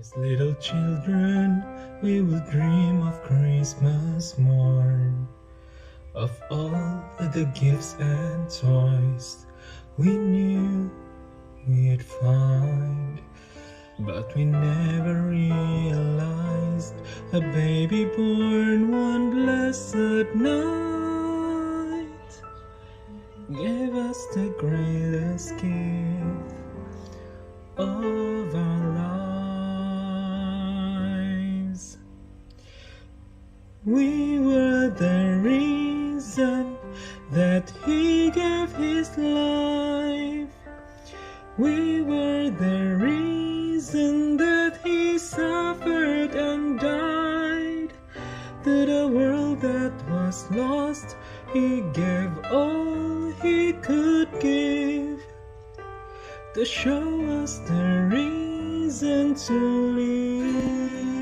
As little children, we will dream of Christmas morn, of all the gifts and toys we knew we'd find. But we never realized a baby born one blessed night gave us the greatest gift of our lives. We were the reason that He gave His life. We were the reason that He suffered and died. To the world that was lost, He gave all He could give, to show us the reason to live.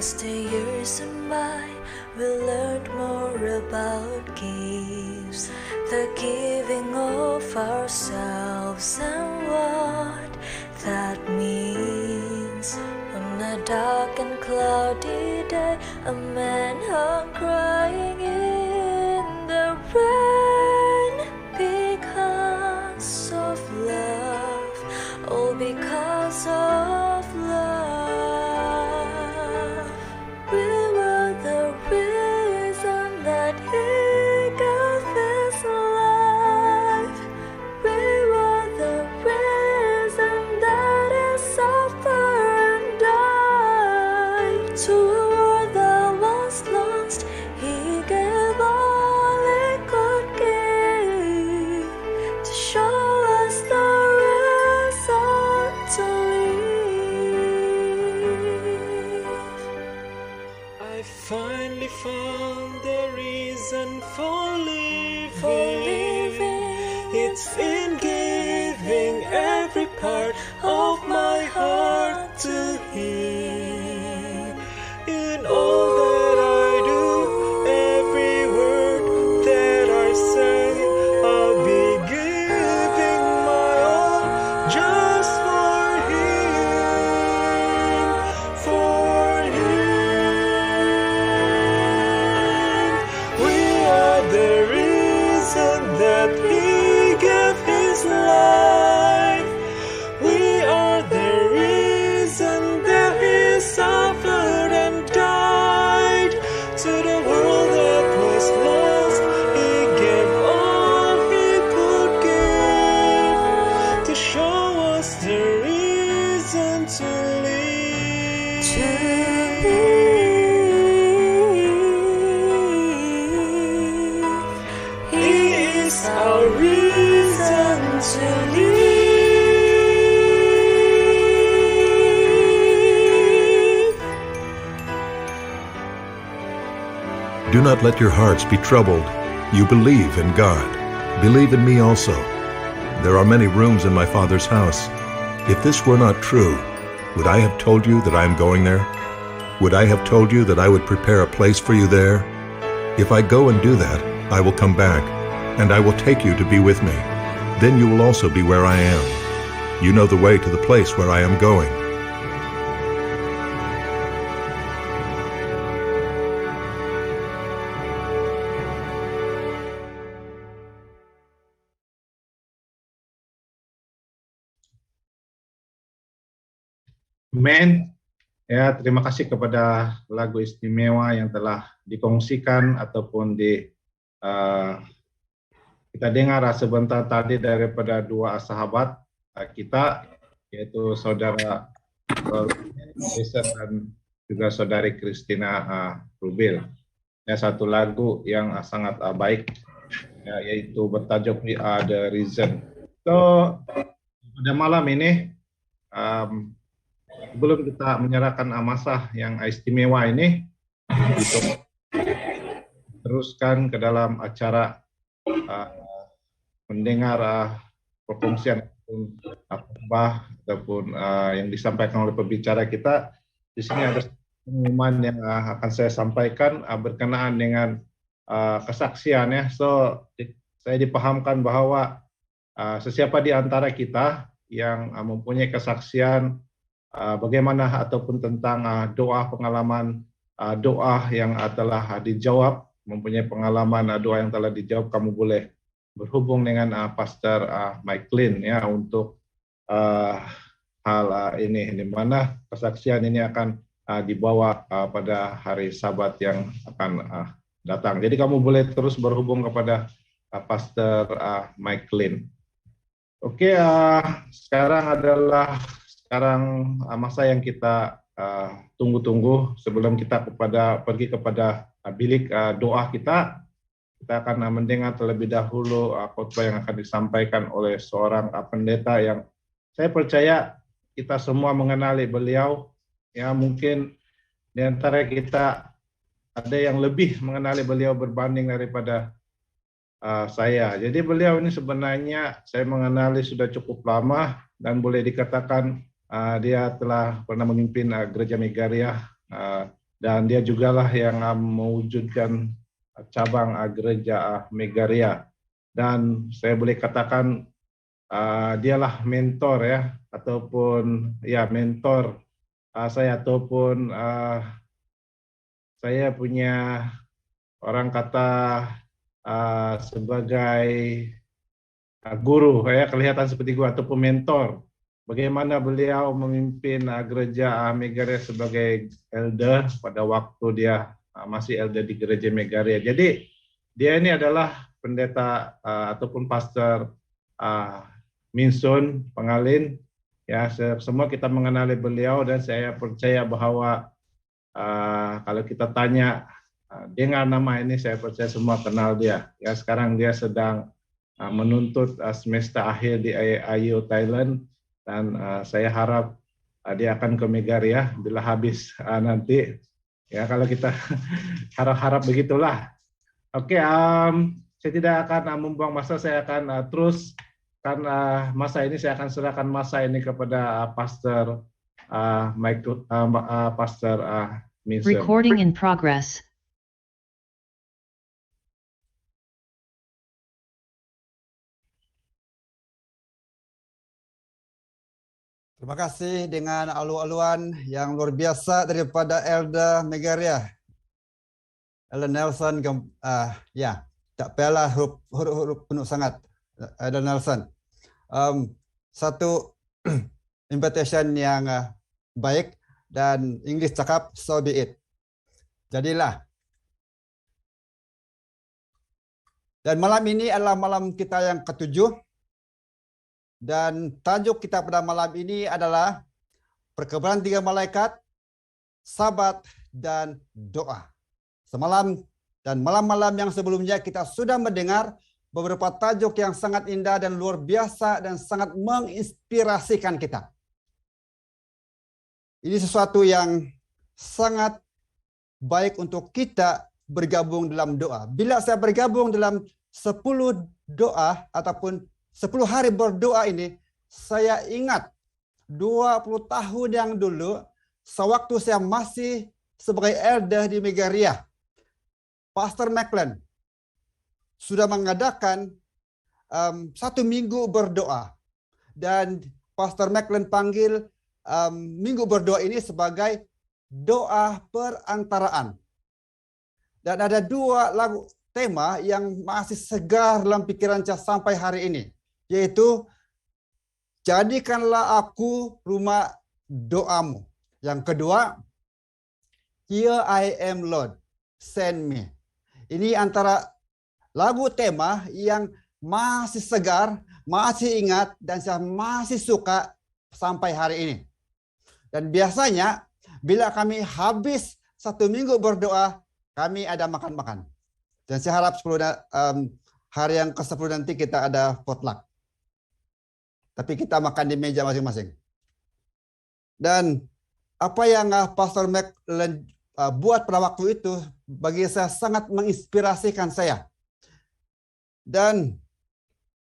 As the years went by, we learned more about gifts, the giving of ourselves and what that means. On a dark and cloudy day, a man hung crying in the rain because of love, all because of love. We were the reason that He gave His life. We were the reason that He suffered and died. To a world that was lost, He gave all He could give, to show us the reason to live. I finally found the reason for living. It's in giving every part of my heart to Him. In all that I do, every word that I say, I'll be giving my all just for Him, for Him. We are the reason that He gave His life. We are the reason that He suffered and died. To the world that was lost, He gave all He could give, to show us the reason to live. He is our reason to live. Do not let your hearts be troubled. You believe in God. Believe in me also. There are many rooms in my Father's house. If this were not true, would I have told you that I am going there? Would I have told you that I would prepare a place for you there? If I go and do that, I will come back, and I will take you to be with me. Then you will also be where I am. You know the way to the place where I am going. Amin. Ya, terima kasih kepada lagu istimewa yang telah dikongsikan ataupun kita dengar sebentar tadi daripada dua sahabat kita, yaitu saudara Jason dan juga saudari Christina Rubil. Ya, satu lagu yang sangat baik, ya, yaitu bertajuk We Are the Reason. So, pada malam ini, sebelum kita menyerahkan masa yang istimewa ini, kita teruskan ke dalam acara mendengar perkongsian khotbah ataupun yang disampaikan oleh pembicara kita. Di sini ada pengumuman yang akan saya sampaikan berkenaan dengan kesaksian, ya. So saya dipahamkan bahwa sesiapa di antara kita yang mempunyai kesaksian bagaimana ataupun tentang doa pengalaman doa yang telah dijawab, mempunyai pengalaman doa yang telah dijawab, kamu boleh berhubung dengan Pastor Mike Lin ya untuk hal ini, di mana kesaksian ini akan dibawa pada hari Sabat yang akan datang. Jadi kamu boleh terus berhubung kepada Pastor Mike Lin. Oke, sekarang adalah masa yang kita tunggu-tunggu sebelum kita pergi kepada bilik doa kita. Kita akan mendengar terlebih dahulu khotbah yang akan disampaikan oleh seorang pendeta yang saya percaya kita semua mengenali beliau. Ya, mungkin di antara kita ada yang lebih mengenali beliau berbanding daripada saya. Jadi beliau ini sebenarnya saya mengenali sudah cukup lama dan boleh dikatakan dia telah pernah memimpin Gereja Megaria dan dia jugalah yang mewujudkan cabang Gereja Megaria. Dan saya boleh katakan dialah mentor ya, ataupun ya mentor saya, ataupun saya punya orang kata sebagai guru ya, kelihatan seperti guru ataupun mentor. Bagaimana beliau memimpin gereja Megaria sebagai elder pada waktu dia masih elder di gereja Megaria. Jadi dia ini adalah pendeta ataupun pastor Minsun Pengalin. Ya, semua kita mengenali beliau dan saya percaya bahwa kalau kita tanya dengan nama ini, saya percaya semua kenal dia. Ya, sekarang dia sedang menuntut semester akhir di IU Thailand dan saya harap dia akan ke Megaria bila habis nanti. Ya, kalau kita harap-harap begitulah. Oke, saya tidak akan membuang masa, saya akan terus karena masa ini saya akan serahkan masa ini kepada Pastor Pastor Minsun. Recording in progress. Terima kasih dengan alu-aluan yang luar biasa daripada Elder Megaria. Elder Nelson, ya, tak payahlah huruf penuh sangat. Elder Nelson. Satu invitation yang baik dan English cakap, so be it. Jadilah. Dan malam ini adalah malam kita yang ketujuh. Dan tajuk kita pada malam ini adalah Perkebunan Tiga Malaikat, Sabat, dan Doa. Semalam dan malam-malam yang sebelumnya kita sudah mendengar beberapa tajuk yang sangat indah dan luar biasa dan sangat menginspirasikan kita. Ini sesuatu yang sangat baik untuk kita bergabung dalam doa. Bila saya bergabung dalam 10 doa ataupun 10 hari berdoa ini, saya ingat 20 tahun yang dulu, sewaktu saya masih sebagai elder di Megaria, Pastor McLean sudah mengadakan 1 minggu berdoa. Dan Pastor McLean panggil minggu berdoa ini sebagai doa perantaraan. Dan ada 2 lagu tema yang masih segar dalam pikiran saya sampai hari ini, yaitu jadikanlah aku rumah doamu. Yang kedua, Here I am Lord, send me. Ini antara lagu tema yang masih segar, masih ingat, dan saya masih suka sampai hari ini. Dan biasanya bila kami habis 1 minggu berdoa, kami ada makan-makan. Dan saya harap hari yang ke-10 nanti kita ada potluck. Tapi kita makan di meja masing-masing. Dan apa yang Pastor McLean buat pada waktu itu bagi saya sangat menginspirasikan saya. Dan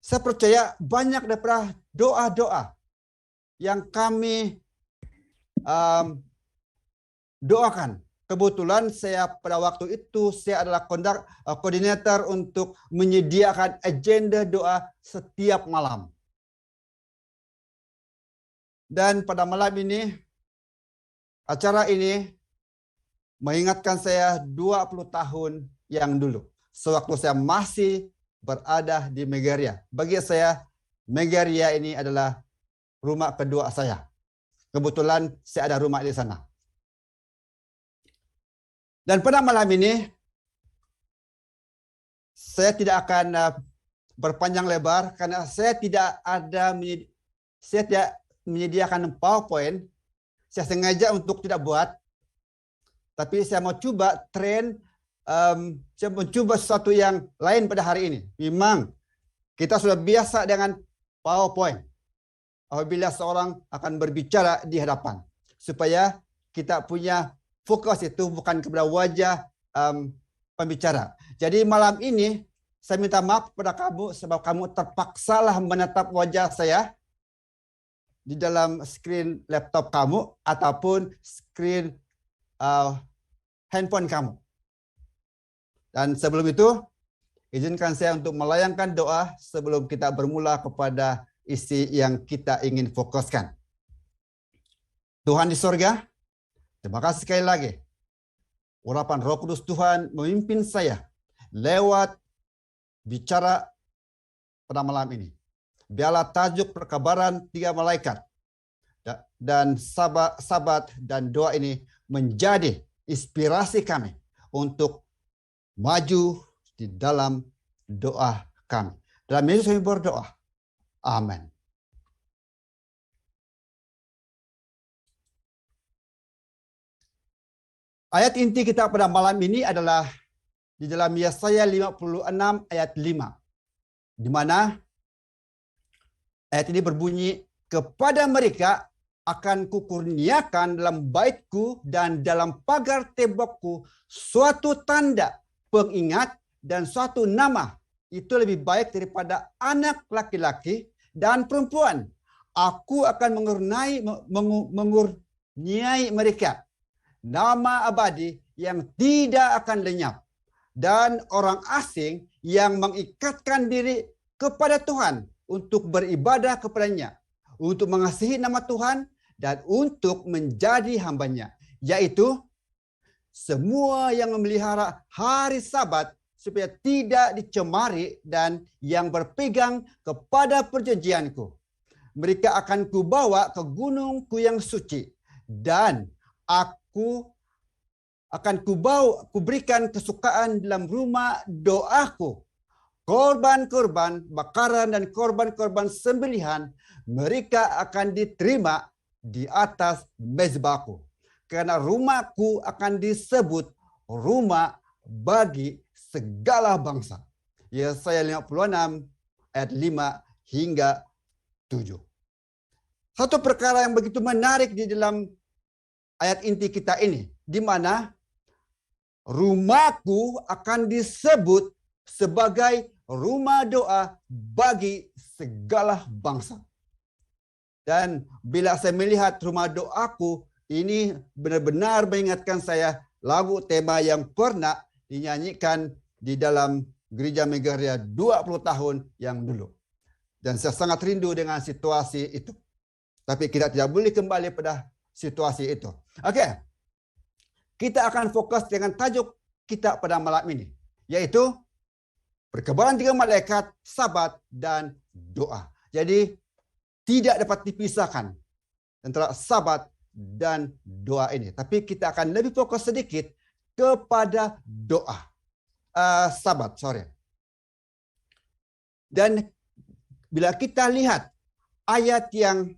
saya percaya banyak daripada doa-doa yang kami doakan kebetulan saya pada waktu itu saya adalah koordinator untuk menyediakan agenda doa setiap malam. Dan pada malam ini, acara ini mengingatkan saya 20 tahun yang dulu. Sewaktu saya masih berada di Megaria. Bagi saya, Megaria ini adalah rumah kedua saya. Kebetulan saya ada rumah di sana. Dan pada malam ini, saya tidak akan berpanjang lebar karena saya tidak menyediakan PowerPoint. Saya sengaja untuk tidak buat. Tapi saya mau coba saya mencoba sesuatu yang lain pada hari ini. Memang kita sudah biasa dengan PowerPoint. Apabila seorang akan berbicara di hadapan. Supaya kita punya fokus itu bukan kepada wajah pembicara. Jadi malam ini saya minta maaf kepada kamu sebab kamu terpaksalah menatap wajah saya di dalam screen laptop kamu ataupun screen handphone kamu. Dan sebelum itu, izinkan saya untuk melayangkan doa sebelum kita bermula kepada isi yang kita ingin fokuskan. Tuhan di sorga, terima kasih sekali lagi. Urapan Roh Kudus Tuhan memimpin saya lewat bicara pada malam ini. Biarlah tajuk perkabaran 3 malaikat dan sabat dan doa ini menjadi inspirasi kami untuk maju di dalam doa kami. Dalam Yesus kami berdoa. Amin. Ayat inti kita pada malam ini adalah di dalam Yesaya 56 ayat 5. Di mana ayat ini berbunyi, kepada mereka akan kukurniakan dalam baitku dan dalam pagar tembokku suatu tanda pengingat dan suatu nama. Itu lebih baik daripada anak laki-laki dan perempuan. Aku akan mengurniai mereka nama abadi yang tidak akan lenyap. Dan orang asing yang mengikatkan diri kepada Tuhan untuk beribadah kepadanya, untuk mengasihi nama Tuhan, dan untuk menjadi hambanya. Yaitu semua yang memelihara hari Sabat supaya tidak dicemari dan yang berpegang kepada perjanjianku. Mereka akan kubawa ke gunungku yang suci dan aku akan kuberikan kesukaan dalam rumah doaku. Korban-korban bakaran dan korban-korban sembelihan mereka akan diterima di atas mezbahku. Karena rumahku akan disebut rumah bagi segala bangsa. Yesaya 56 ayat 5 hingga 7. Satu perkara yang begitu menarik di dalam ayat inti kita ini, di mana rumahku akan disebut sebagai rumah doa bagi segala bangsa. Dan bila saya melihat rumah doaku, ini benar-benar mengingatkan saya lagu tema yang pernah dinyanyikan di dalam Gereja Megaria 20 tahun yang dulu. Dan saya sangat rindu dengan situasi itu. Tapi kita tidak boleh kembali pada situasi itu. Oke. Kita akan fokus dengan tajuk kita pada malam ini. Yaitu perkabaran 3 malaikat, Sabat, dan doa. Jadi tidak dapat dipisahkan antara Sabat dan doa ini. Tapi kita akan lebih fokus sedikit kepada doa. Sabat. Dan bila kita lihat ayat yang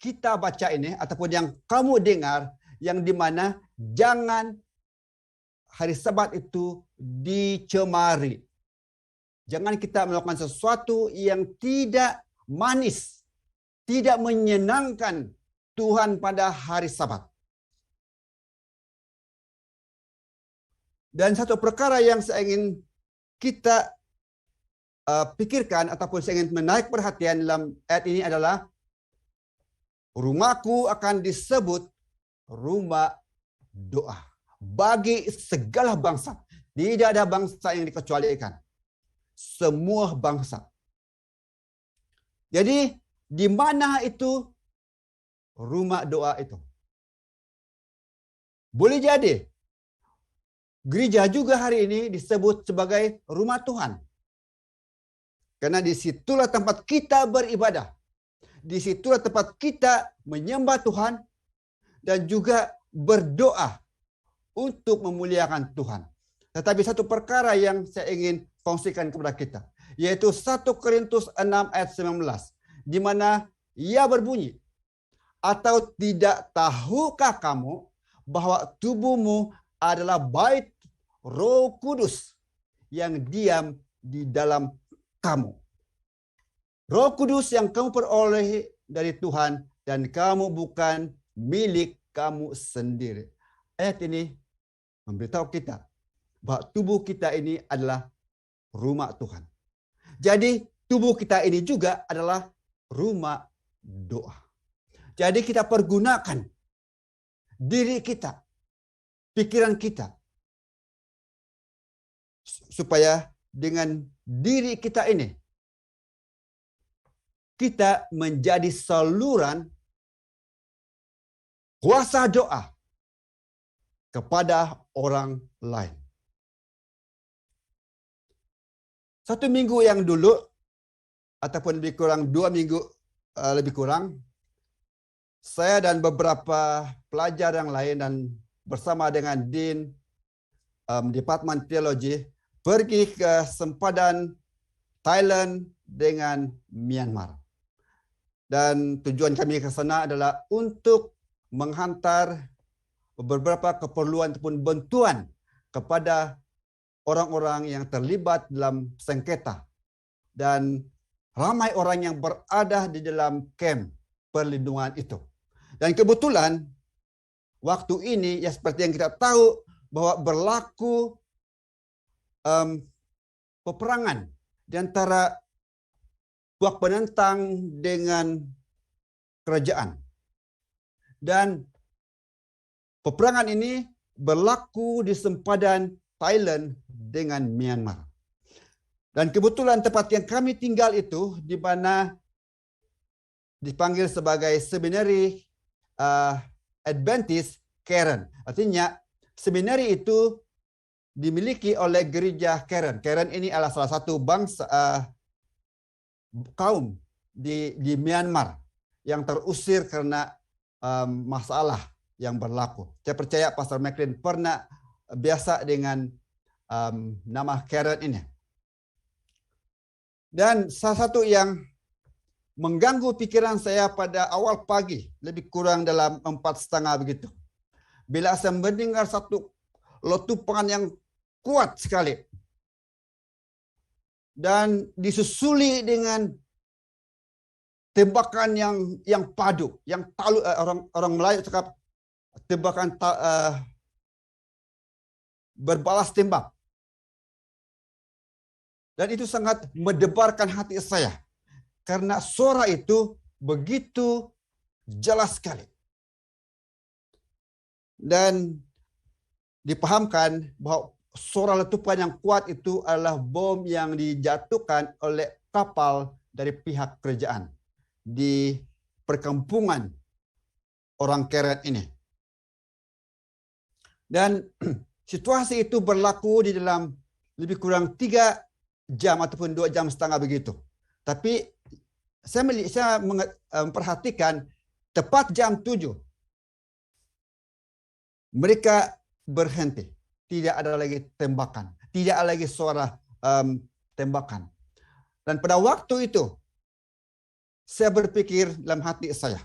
kita baca ini, ataupun yang kamu dengar, yang dimana jangan hari Sabat itu dicemari. Jangan kita melakukan sesuatu yang tidak manis, tidak menyenangkan Tuhan pada hari Sabat. Dan satu perkara yang saya ingin kita pikirkan ataupun saya ingin menarik perhatian dalam ayat ini adalah rumahku akan disebut rumah doa. bagi segala bangsa. Tidak ada bangsa yang dikecualikan. Semua bangsa. Jadi, di mana itu rumah doa itu? Boleh jadi gereja juga hari ini disebut sebagai rumah Tuhan. Karena disitulah tempat kita beribadah. Disitulah tempat kita menyembah Tuhan dan juga berdoa untuk memuliakan Tuhan. Tetapi satu perkara yang saya ingin kongsikan kepada kita, yaitu 1 Korintus 6 ayat 19, di mana ia berbunyi, atau tidak tahukah kamu bahwa tubuhmu adalah bait Roh Kudus yang diam di dalam kamu. Roh Kudus yang kamu peroleh dari Tuhan dan kamu bukan milik kamu sendiri. Ayat ini memberitahu kita bahwa tubuh kita ini adalah rumah Tuhan. Jadi tubuh kita ini juga adalah rumah doa. Jadi kita pergunakan diri kita, pikiran kita, supaya dengan diri kita ini kita menjadi saluran kuasa doa kepada orang lain. 1 minggu yang dulu, ataupun lebih kurang 2 minggu lebih kurang, saya dan beberapa pelajar yang lain dan bersama dengan Dean Departemen Teologi pergi ke sempadan Thailand dengan Myanmar. Dan tujuan kami ke sana adalah untuk menghantar beberapa keperluan ataupun bantuan kepada orang-orang yang terlibat dalam sengketa. Dan ramai orang yang berada di dalam kamp perlindungan itu. Dan kebetulan waktu ini, ya seperti yang kita tahu, bahwa berlaku peperangan di antara pihak penentang dengan kerajaan. Dan peperangan ini berlaku di sempadan Thailand dengan Myanmar. Dan kebetulan tempat yang kami tinggal itu di mana dipanggil sebagai Seminari Adventist Karen. Artinya seminari itu dimiliki oleh gereja Karen. Karen ini adalah salah satu bangsa kaum di Myanmar yang terusir karena masalah yang berlaku. Saya percaya Pastor McLean pernah biasa dengan nama Karen ini. Dan salah satu yang mengganggu pikiran saya pada awal pagi, lebih kurang dalam 4:30 begitu. Bila saya mendengar satu letupan yang kuat sekali. Dan disusuli dengan tembakan yang padu, yang talu, orang Melayu cakap tembakan berbalas tembak. Dan itu sangat mendebarkan hati saya. Karena suara itu begitu jelas sekali. Dan dipahamkan bahwa suara letupan yang kuat itu adalah bom yang dijatuhkan oleh kapal dari pihak kerajaan di perkampungan orang Karen ini. Dan situasi itu berlaku di dalam lebih kurang 3 jam ataupun 2 jam setengah begitu. Tapi saya memperhatikan tepat jam 7 mereka berhenti. Tidak ada lagi tembakan. Tidak ada lagi suara tembakan. Dan pada waktu itu, saya berpikir dalam hati saya,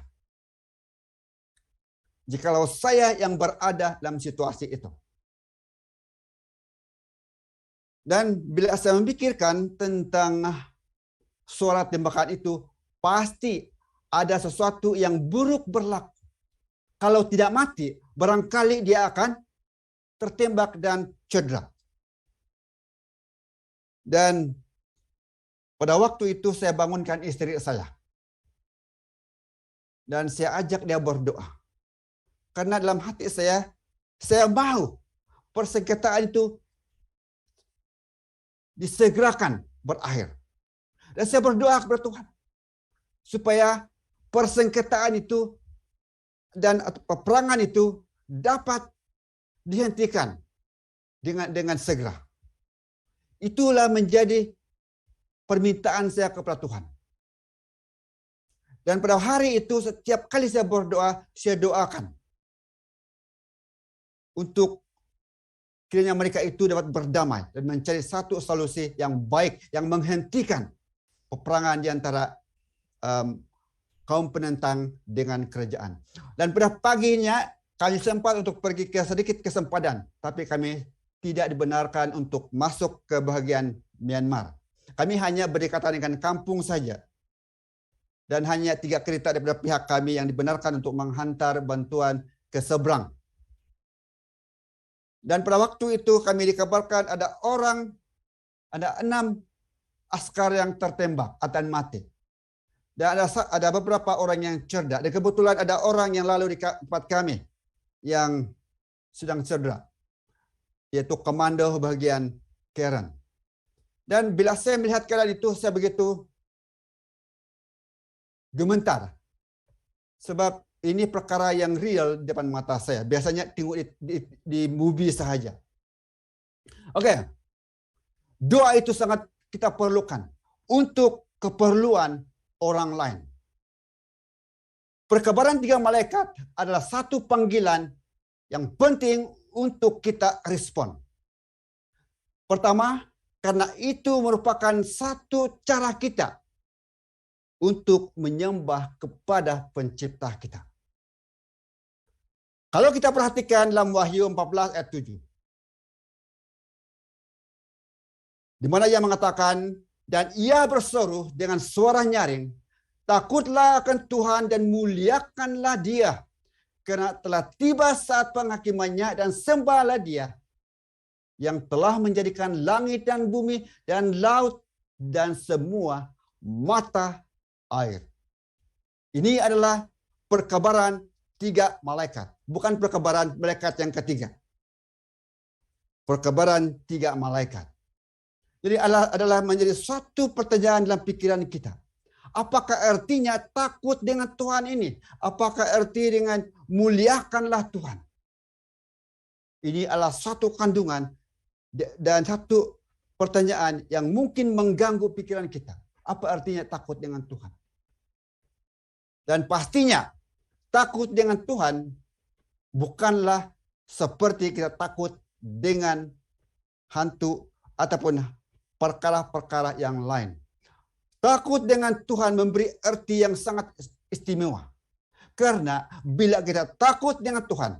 jikalau saya yang berada dalam situasi itu. Dan bila saya memikirkan tentang suara tembakan itu, pasti ada sesuatu yang buruk berlaku. Kalau tidak mati, barangkali dia akan tertembak dan cedera. Dan pada waktu itu saya bangunkan istri saya. Dan saya ajak dia berdoa. Karena dalam hati saya mau persengketaan itu disegerakan berakhir. Dan saya berdoa kepada Tuhan supaya persengketaan itu dan peperangan itu dapat dihentikan dengan segera. Itulah menjadi permintaan saya kepada Tuhan. Dan pada hari itu setiap kali saya berdoa, saya doakan untuk kiranya mereka itu dapat berdamai dan mencari satu solusi yang baik yang menghentikan peperangan di antara kaum penentang dengan kerajaan. Dan pada paginya kami sempat untuk pergi ke sedikit ke sempadan, tapi kami tidak dibenarkan untuk masuk ke bahagian Myanmar. Kami hanya berdekatan dengan kampung saja. Dan hanya 3 kereta daripada pihak kami yang dibenarkan untuk menghantar bantuan ke seberang. Dan pada waktu itu kami dikabarkan ada 6 askar yang tertembak atau mati. Dan ada beberapa orang yang cerdak. Dan kebetulan ada orang yang lalu di tempat kami yang sedang cedera, yaitu komando bahagian Karen. Dan bila saya melihat keadaan itu, saya begitu gemetar. Sebab ini perkara yang real di depan mata saya. Biasanya tengok di movie sahaja. Okey. Doa itu sangat kita perlukan untuk keperluan orang lain. Perkabaran 3 malaikat adalah satu panggilan yang penting untuk kita respon. Pertama, karena itu merupakan satu cara kita untuk menyembah kepada pencipta kita. Kalau kita perhatikan dalam Wahyu 14 ayat 7. Di mana ia mengatakan, dan ia berseru dengan suara nyaring, takutlah akan Tuhan dan muliakanlah Dia, karena telah tiba saat penghakimannya, dan sembahlah Dia yang telah menjadikan langit dan bumi dan laut dan semua mata air. Ini adalah perkabaran 3 malaikat, bukan perkabaran malaikat yang ketiga. Perkabaran 3 malaikat. Jadi adalah menjadi suatu pertanyaan dalam pikiran kita. Apakah artinya takut dengan Tuhan ini? Apakah arti dengan muliakanlah Tuhan? Ini adalah satu kandungan dan satu pertanyaan yang mungkin mengganggu pikiran kita. Apa artinya takut dengan Tuhan? Dan pastinya takut dengan Tuhan bukanlah seperti kita takut dengan hantu ataupun perkara-perkara yang lain. Takut dengan Tuhan memberi arti yang sangat istimewa. Karena bila kita takut dengan Tuhan,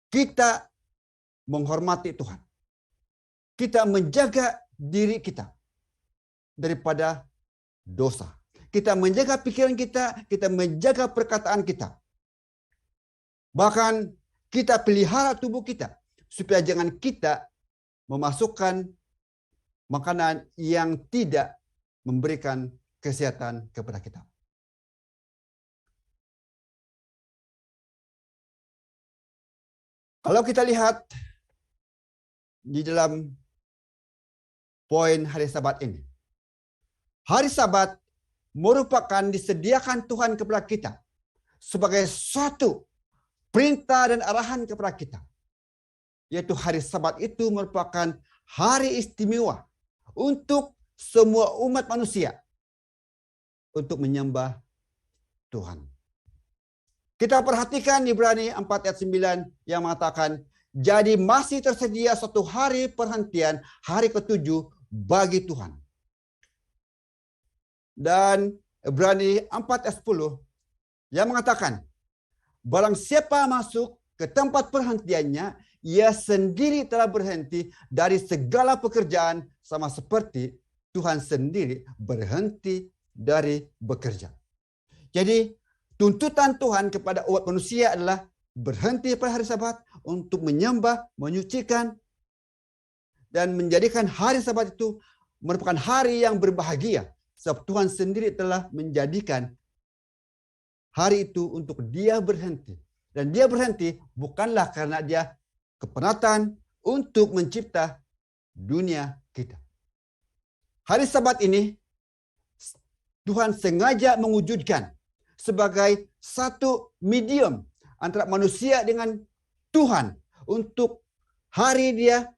kita menghormati Tuhan. Kita menjaga diri kita daripada dosa. Kita menjaga pikiran kita, kita menjaga perkataan kita. Bahkan kita pelihara tubuh kita supaya jangan kita memasukkan makanan yang tidak memberikan kesehatan kepada kita. Kalau kita lihat di dalam poin hari Sabat ini. Hari Sabat merupakan disediakan Tuhan kepada kita sebagai suatu perintah dan arahan kepada kita. Yaitu hari Sabat itu merupakan hari istimewa untuk semua umat manusia untuk menyembah Tuhan. Kita perhatikan Ibrani 4 ayat 9 yang mengatakan, jadi masih tersedia satu hari perhentian, hari ke-7 bagi Tuhan. Dan Ibrani 4 ayat 10 yang mengatakan, barang siapa masuk ke tempat perhentiannya, ia sendiri telah berhenti dari segala pekerjaan sama seperti Tuhan sendiri berhenti dari bekerja. Jadi tuntutan Tuhan kepada umat manusia adalah berhenti pada hari Sabat untuk menyembah, menyucikan, dan menjadikan hari Sabat itu merupakan hari yang berbahagia. Sebab Tuhan sendiri telah menjadikan hari itu untuk dia berhenti. Dan dia berhenti bukanlah karena dia kepenatan untuk mencipta dunia kita. Hari Sabat ini Tuhan sengaja mewujudkan sebagai satu medium antara manusia dengan Tuhan untuk hari dia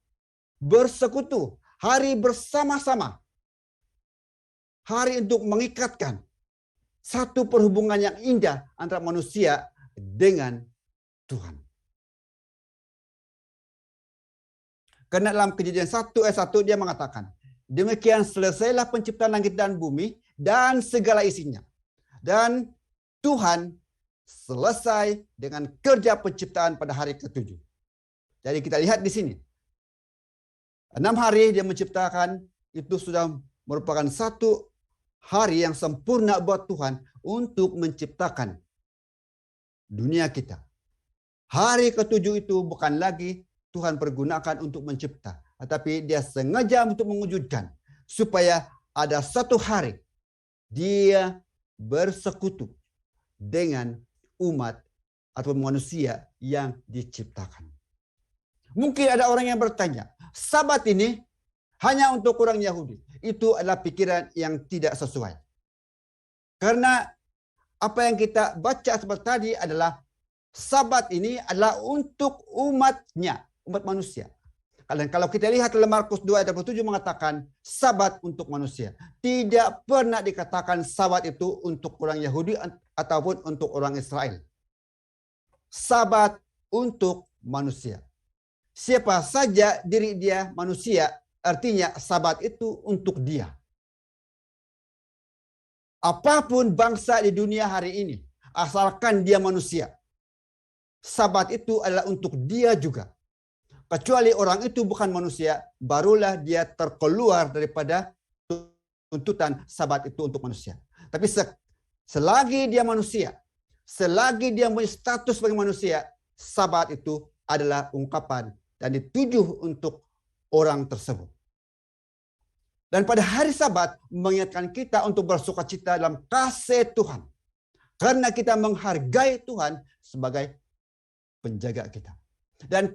bersekutu, hari bersama-sama, hari untuk mengikatkan satu perhubungan yang indah antara manusia dengan Tuhan. Karena dalam Kejadian 1 ayat 1 dia mengatakan, demikian selesailah penciptaan langit dan bumi dan segala isinya. Dan Tuhan selesai dengan kerja penciptaan pada hari ke-7. Jadi kita lihat di sini. 6 hari dia menciptakan, itu sudah merupakan satu hari yang sempurna buat Tuhan untuk menciptakan dunia kita. Hari ke-7 itu bukan lagi Tuhan pergunakan untuk mencipta, tetapi dia sengaja untuk mewujudkan supaya ada satu hari dia bersekutu dengan umat atau manusia yang diciptakan. Mungkin ada orang yang bertanya, Sabat ini hanya untuk orang Yahudi. Itu adalah pikiran yang tidak sesuai. Karena apa yang kita baca seperti tadi adalah Sabat ini adalah untuk umatnya, umat manusia. Kalau kita lihat dalam Markus 2 ayat 27 mengatakan Sabat untuk manusia. Tidak pernah dikatakan Sabat itu untuk orang Yahudi ataupun untuk orang Israel. Sabat untuk manusia. Siapa saja diri dia manusia, artinya Sabat itu untuk dia. Apapun bangsa di dunia hari ini, asalkan dia manusia, Sabat itu adalah untuk dia juga. Kecuali orang itu bukan manusia, barulah dia terkeluar daripada tuntutan Sabat itu untuk manusia. Tapi selagi dia manusia, selagi dia punya status sebagai manusia, Sabat itu adalah ungkapan dan dituju untuk orang tersebut. Dan pada hari Sabat mengingatkan kita untuk bersukacita dalam kasih Tuhan. Karena kita menghargai Tuhan sebagai penjaga kita. Dan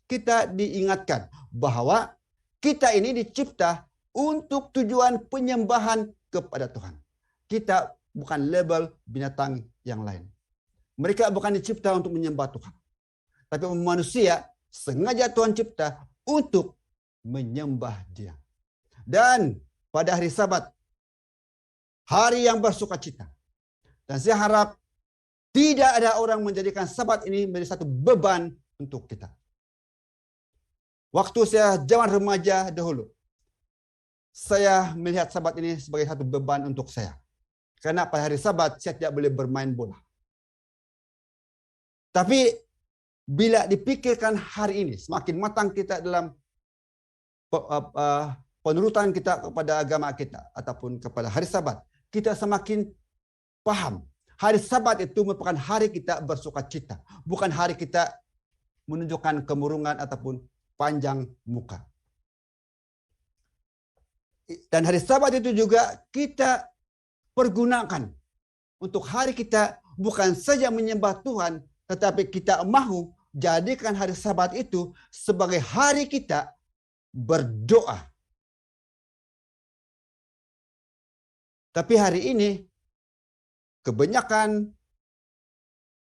kita diingatkan bahwa kita ini dicipta untuk tujuan penyembahan kepada Tuhan. Kita bukan label binatang yang lain. Mereka bukan dicipta untuk menyembah Tuhan. Tapi manusia sengaja Tuhan cipta untuk menyembah Dia. Dan pada hari Sabat, hari yang bersukacita. Dan saya harap tidak ada orang menjadikan Sabat ini menjadi satu beban untuk kita. Waktu saya zaman remaja dahulu, saya melihat Sabat ini sebagai satu beban untuk saya. Karena pada hari Sabat saya tidak boleh bermain bola. Tapi bila dipikirkan hari ini, semakin matang kita dalam penurutan kita kepada agama kita ataupun kepada hari Sabat, kita semakin paham. Hari Sabat itu merupakan hari kita bersukacita, bukan hari kita menunjukkan kemurungan ataupun panjang muka. Dan hari Sabat itu juga kita pergunakan untuk hari kita bukan saja menyembah Tuhan, tetapi kita mahu jadikan hari Sabat itu sebagai hari kita berdoa. Tapi hari ini kebanyakan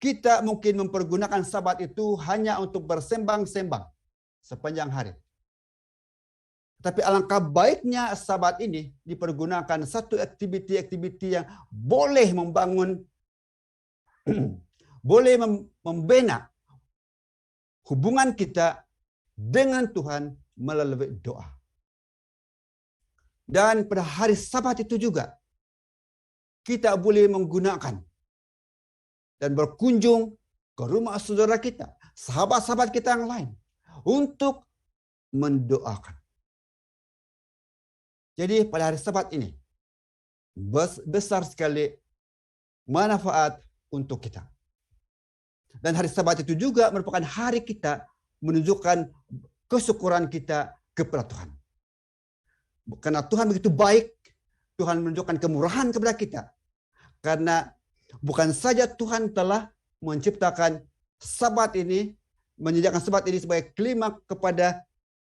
kita mungkin mempergunakan Sabat itu hanya untuk bersembang-sembang sepanjang hari. Tapi alangkah baiknya Sabat ini dipergunakan satu aktiviti-aktiviti yang boleh membangun, boleh membina hubungan kita dengan Tuhan melalui doa. Dan pada hari Sabat itu juga kita boleh menggunakan dan berkunjung ke rumah saudara kita, sahabat-sahabat kita yang lain untuk mendoakan. Jadi pada hari Sabat ini besar sekali manfaat untuk kita. Dan hari Sabat itu juga merupakan hari kita menunjukkan kesyukuran kita kepada Tuhan. Karena Tuhan begitu baik, Tuhan menunjukkan kemurahan kepada kita. Karena bukan saja Tuhan telah menciptakan Sabat ini menyediakan sebab ini sebagai klimaks kepada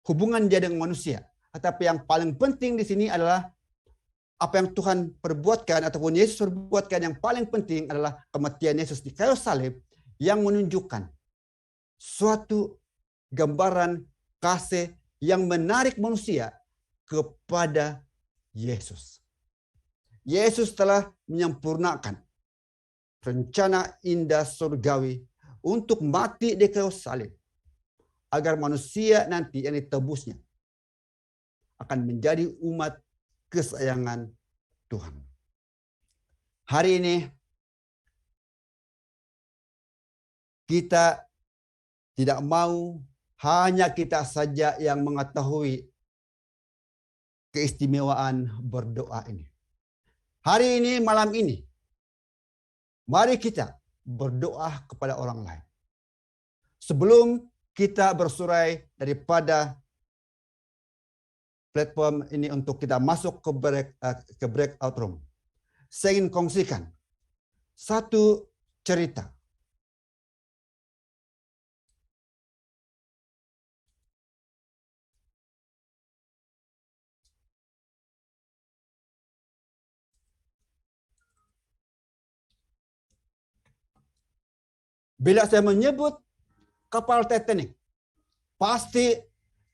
hubungan dia dengan manusia. Tetapi yang paling penting di sini adalah apa yang Tuhan perbuatkan ataupun Yesus perbuatkan, yang paling penting adalah kematian Yesus di kayu salib yang menunjukkan suatu gambaran kasih yang menarik manusia kepada Yesus. Yesus telah menyempurnakan rencana indah surgawi untuk mati di kayu salib agar manusia nanti yang ditebusnya akan menjadi umat kesayangan Tuhan. Hari ini kita tidak mau hanya kita saja yang mengetahui keistimewaan berdoa ini. Hari ini, malam ini, mari kita berdoa kepada orang lain. Sebelum kita bersurai daripada platform ini untuk kita masuk ke breakout room, saya ingin kongsikan satu cerita. Bila saya menyebut kapal Titanic, pasti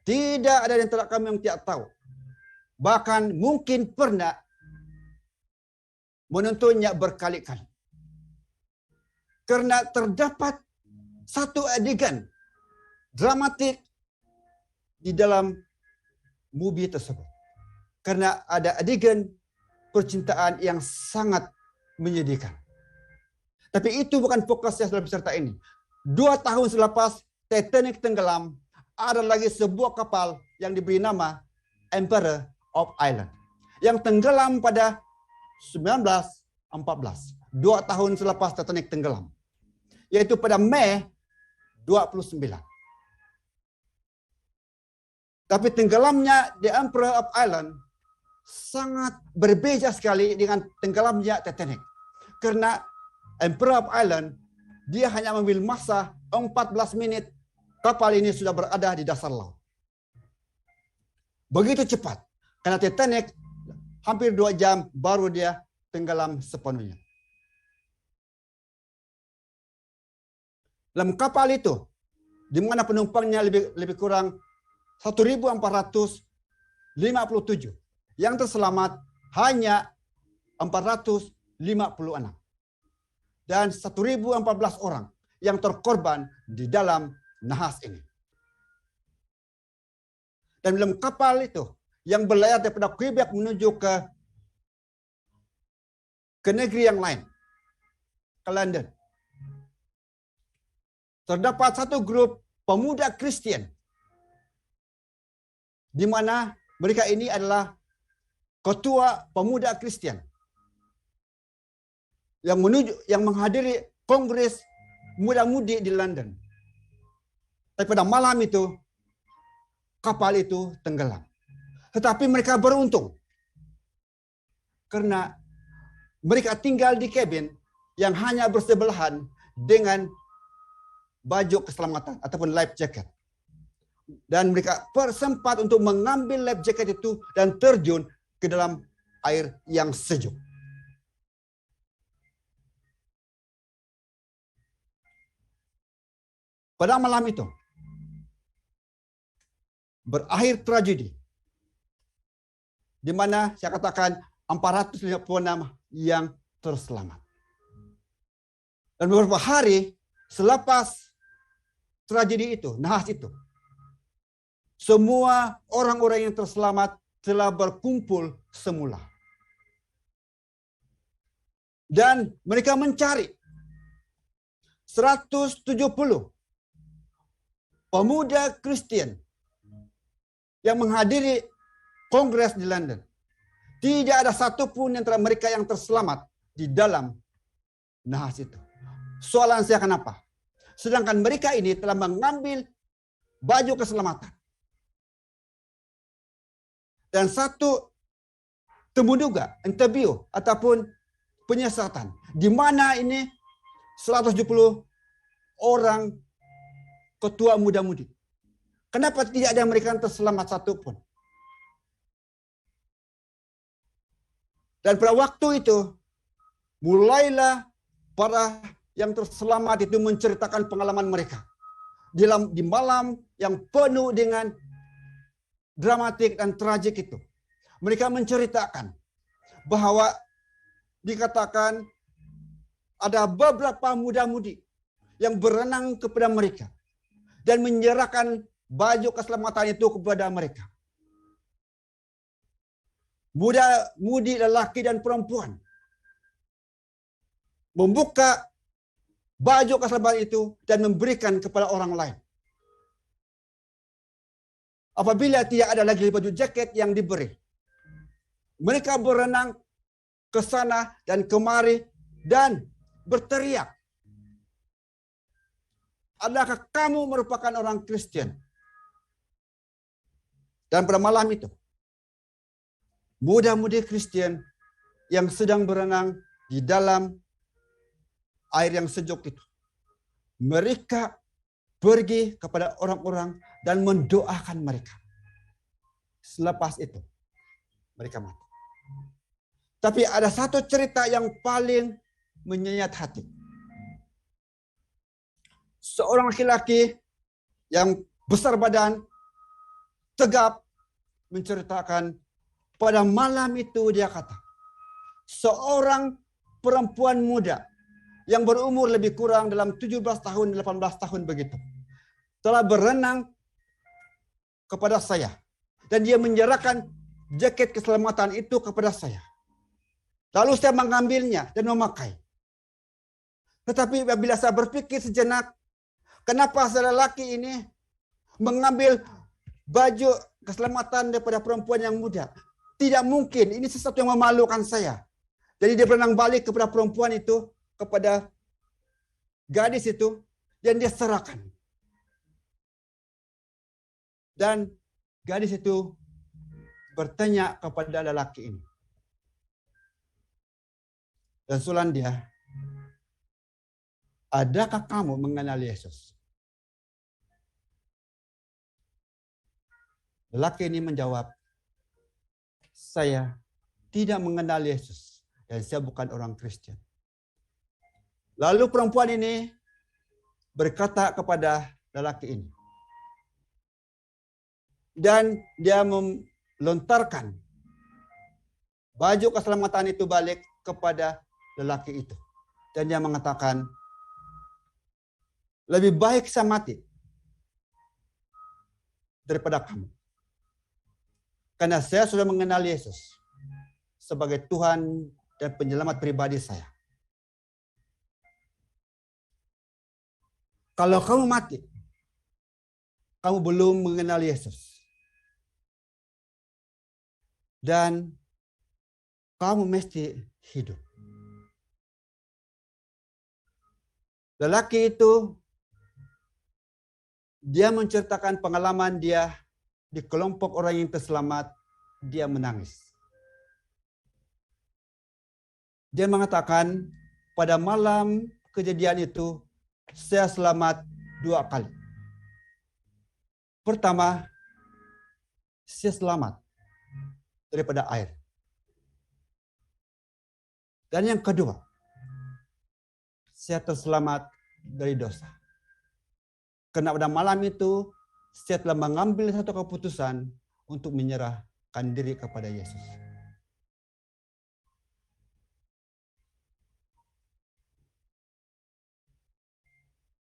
tidak ada di antara kami yang tidak tahu. Bahkan mungkin pernah menontonnya berkali-kali. Karena terdapat satu adegan dramatik di dalam movie tersebut. Karena ada adegan percintaan yang sangat menyedihkan. Tapi itu bukan fokusnya dalam cerita ini. 2 tahun selepas Titanic tenggelam, ada lagi sebuah kapal yang diberi nama Emperor of Ireland yang tenggelam pada 1914, 2 tahun selepas Titanic tenggelam, yaitu pada Mei 29. Tapi tenggelamnya The Emperor of Ireland sangat berbeda sekali dengan tenggelamnya Titanic. Karena Emperor of Ireland, dia hanya mengambil masa 14 menit, kapal ini sudah berada di dasar laut. Begitu cepat. Karena Titanic hampir 2 jam baru dia tenggelam sepenuhnya. Dalam kapal itu, di mana penumpangnya lebih kurang 1.457, yang terselamat hanya 456. Dan 1.014 orang yang terkorban di dalam nahas ini. Dan dalam kapal itu yang berlayar daripada Quebec menuju ke negeri yang lain, ke London, terdapat satu grup pemuda Kristen di mana mereka ini adalah ketua pemuda Kristen yang menghadiri kongres muda-mudi di London. Tapi pada malam itu kapal itu tenggelam. Tetapi mereka beruntung karena mereka tinggal di kabin yang hanya bersebelahan dengan baju keselamatan ataupun life jacket. Dan mereka bersempat untuk mengambil life jacket itu dan terjun ke dalam air yang sejuk. Pada malam itu berakhir tragedi di mana saya katakan 456 yang terselamat. Dan beberapa hari selepas tragedi itu, nahas itu, semua orang-orang yang terselamat telah berkumpul semula. Dan mereka mencari 170 pemuda Kristen yang menghadiri kongres di London. Tidak ada satupun antara mereka yang terselamat di dalam nahas itu. Soalan saya kenapa? Sedangkan mereka ini telah mengambil baju keselamatan. Dan satu temuduga, interview ataupun penyiasatan, di mana ini 170 orang ketua muda-mudi. Kenapa tidak ada yang mereka terselamat satupun? Dan pada waktu itu, mulailah para yang terselamat itu menceritakan pengalaman mereka. Di malam yang penuh dengan dramatik dan tragik itu. Mereka menceritakan bahwa dikatakan ada beberapa muda-mudi yang berenang kepada mereka dan menyerahkan baju keselamatan itu kepada mereka. Muda-mudi lelaki dan perempuan membuka baju keselamatan itu dan memberikan kepada orang lain. Apabila tidak ada lagi baju jaket yang diberi, mereka berenang ke sana dan kemari dan berteriak, "Adakah kamu merupakan orang Kristen?" Dan pada malam itu, muda-mudi Kristen yang sedang berenang di dalam air yang sejuk itu, mereka pergi kepada orang-orang dan mendoakan mereka. Selepas itu, mereka mati. Tapi ada satu cerita yang paling menyengat hati. Seorang laki-laki yang besar badan, tegap, menceritakan pada malam itu dia kata, seorang perempuan muda yang berumur lebih kurang dalam 17 tahun, 18 tahun begitu, telah berenang kepada saya. Dan dia menyerahkan jaket keselamatan itu kepada saya. Lalu saya mengambilnya dan memakai. Tetapi apabila saya berpikir sejenak, kenapa lelaki ini mengambil baju keselamatan daripada perempuan yang muda? Tidak mungkin, ini sesuatu yang memalukan saya. Jadi dia berenang balik kepada perempuan itu, kepada gadis itu, dan dia serahkan. Dan gadis itu bertanya kepada lelaki ini. Dan soalan dia, adakah kamu mengenal Yesus? Lelaki ini menjawab, saya tidak mengenal Yesus dan saya bukan orang Kristen. Lalu perempuan ini berkata kepada lelaki ini. Dan dia melontarkan baju keselamatan itu balik kepada lelaki itu. Dan dia mengatakan, lebih baik saya mati daripada kamu. Karena saya sudah mengenal Yesus sebagai Tuhan dan penyelamat pribadi saya. Kalau kamu mati, kamu belum mengenal Yesus. Dan kamu mesti hidup. Lelaki itu, dia menceritakan pengalaman dia di kelompok orang yang terselamat, dia menangis. Dia mengatakan, pada malam kejadian itu, saya selamat 2 kali. Pertama, saya selamat daripada air. Dan yang kedua, saya terselamat dari dosa. Karena pada malam itu, saya telah mengambil satu keputusan untuk menyerahkan diri kepada Yesus.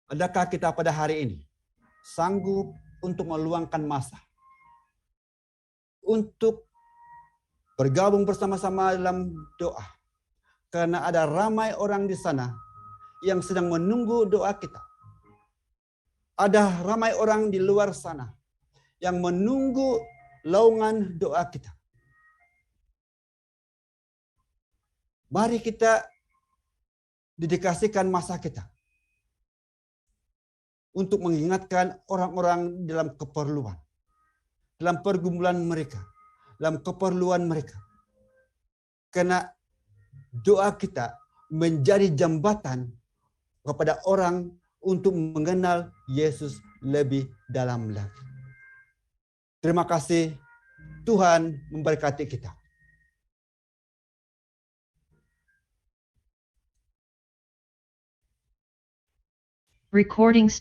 Adakah kita pada hari ini sanggup untuk meluangkan masa untuk bergabung bersama-sama dalam doa? Karena ada ramai orang di sana yang sedang menunggu doa kita. Ada ramai orang di luar sana yang menunggu lowongan doa kita. Mari kita dedikasikan masa kita untuk mengingatkan orang-orang dalam keperluan, dalam pergumulan mereka, dalam keperluan mereka. Karena doa kita menjadi jambatan kepada orang untuk mengenal Yesus lebih dalam lagi. Terima kasih. Tuhan memberkati kita. Recording